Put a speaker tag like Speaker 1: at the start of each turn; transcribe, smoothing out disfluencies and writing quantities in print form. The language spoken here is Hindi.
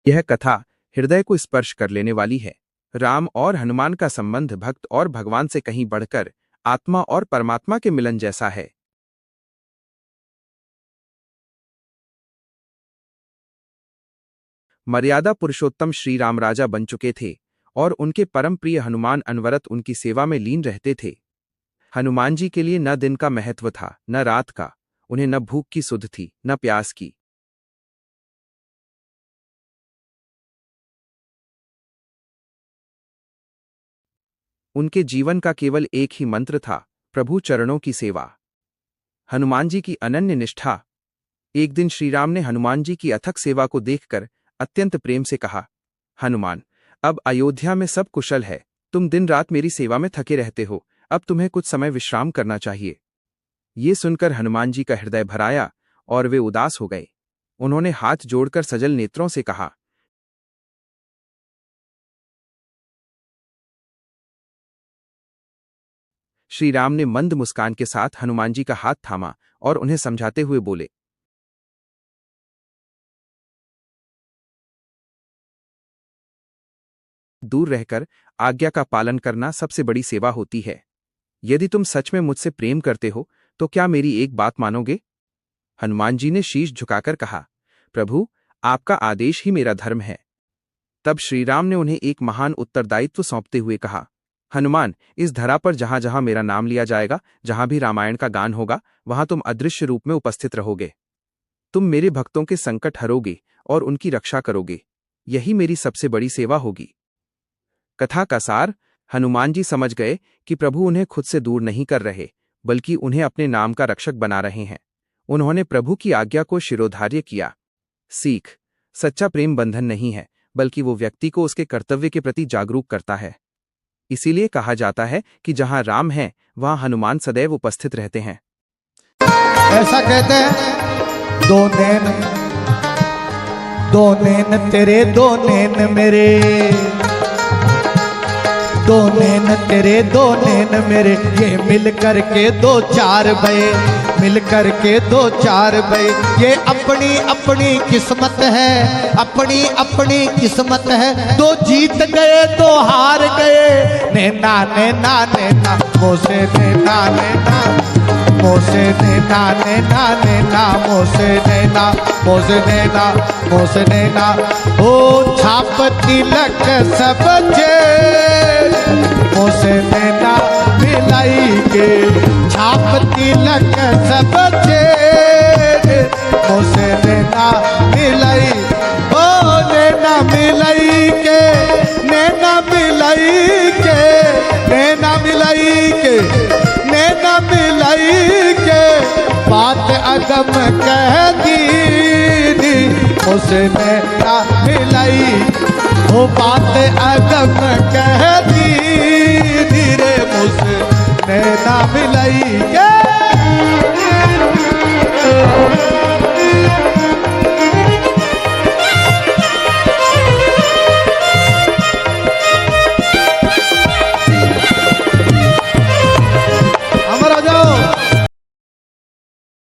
Speaker 1: यह कथा हृदय को स्पर्श कर लेने वाली है। राम और हनुमान का संबंध भक्त और भगवान से कहीं बढ़कर आत्मा और परमात्मा के मिलन जैसा है। मर्यादा पुरुषोत्तम श्री राम राजा बन चुके थे और उनके परम प्रिय हनुमान अनवरत उनकी सेवा में लीन रहते थे। हनुमान जी के लिए न दिन का महत्व था न रात का, उन्हें न भूख की सुध थी न प्यास की। उनके जीवन का केवल एक ही मंत्र था, प्रभु चरणों की सेवा। हनुमान जी की अनन्य निष्ठा। एक दिन श्रीराम ने हनुमान जी की अथक सेवा को देखकर अत्यंत प्रेम से कहा, हनुमान, अब अयोध्या में सब कुशल है, तुम दिन रात मेरी सेवा में थके रहते हो, अब तुम्हें कुछ समय विश्राम करना चाहिए। ये सुनकर हनुमान जी का हृदय भराया और वे उदास हो गए। उन्होंने हाथ जोड़कर सजल नेत्रों से कहा, श्रीराम ने मंद मुस्कान के साथ हनुमान जी का हाथ थामा और उन्हें समझाते हुए बोले, दूर रहकर आज्ञा का पालन करना सबसे बड़ी सेवा होती है। यदि तुम सच में मुझसे प्रेम करते हो तो क्या मेरी एक बात मानोगे? हनुमान जी ने शीश झुकाकर कहा, प्रभु, आपका आदेश ही मेरा धर्म है। तब श्रीराम ने उन्हें एक महान उत्तरदायित्व सौंपते हुए कहा, हनुमान, इस धरा पर जहां जहां मेरा नाम लिया जाएगा, जहां भी रामायण का गान होगा, वहां तुम अदृश्य रूप में उपस्थित रहोगे। तुम मेरे भक्तों के संकट हरोगे और उनकी रक्षा करोगे। यही मेरी सबसे बड़ी सेवा होगी। कथा का सार। हनुमान जी समझ गए कि प्रभु उन्हें खुद से दूर नहीं कर रहे, बल्कि उन्हें अपने नाम का रक्षक बना रहे हैं। उन्होंने प्रभु की आज्ञा को शिरोधार्य किया। सीख। सच्चा प्रेम बंधन नहीं है, बल्कि वो व्यक्ति को उसके कर्तव्य के प्रति जागरूक करता है। इसीलिए कहा जाता है कि जहां राम है वहां हनुमान सदैव उपस्थित रहते हैं।
Speaker 2: ऐसा कहते हैं, दो नैन तेरे, दो नैन मेरे, दो नैन तेरे, दो नैन मेरे, ये मिल करके दो चार बये, मिल करके दो चार बये। ये अपनी अपनी किस्मत है, अपनी अपनी किस्मत है। दो जीत गए दो हार गए, नैना नैना नैना मोसे, नैना नैना मोसे, नैना नैना नैना मोसे, नैना मोसे, नैना मोसे, नैना। ओ छाप तिलक सब मोसे नैना मिलाई के, छाप तिलक सब मोसे नैना मिलाई। ओ नैना मिलाई के, नैना मिलाई के, नैना मिलाई के, नैना मिलाई के, बात अगम कह दी मुझसे नैना मिलाई। वो बात अगम कह दी धीरे मुझसे नैना मिलाई।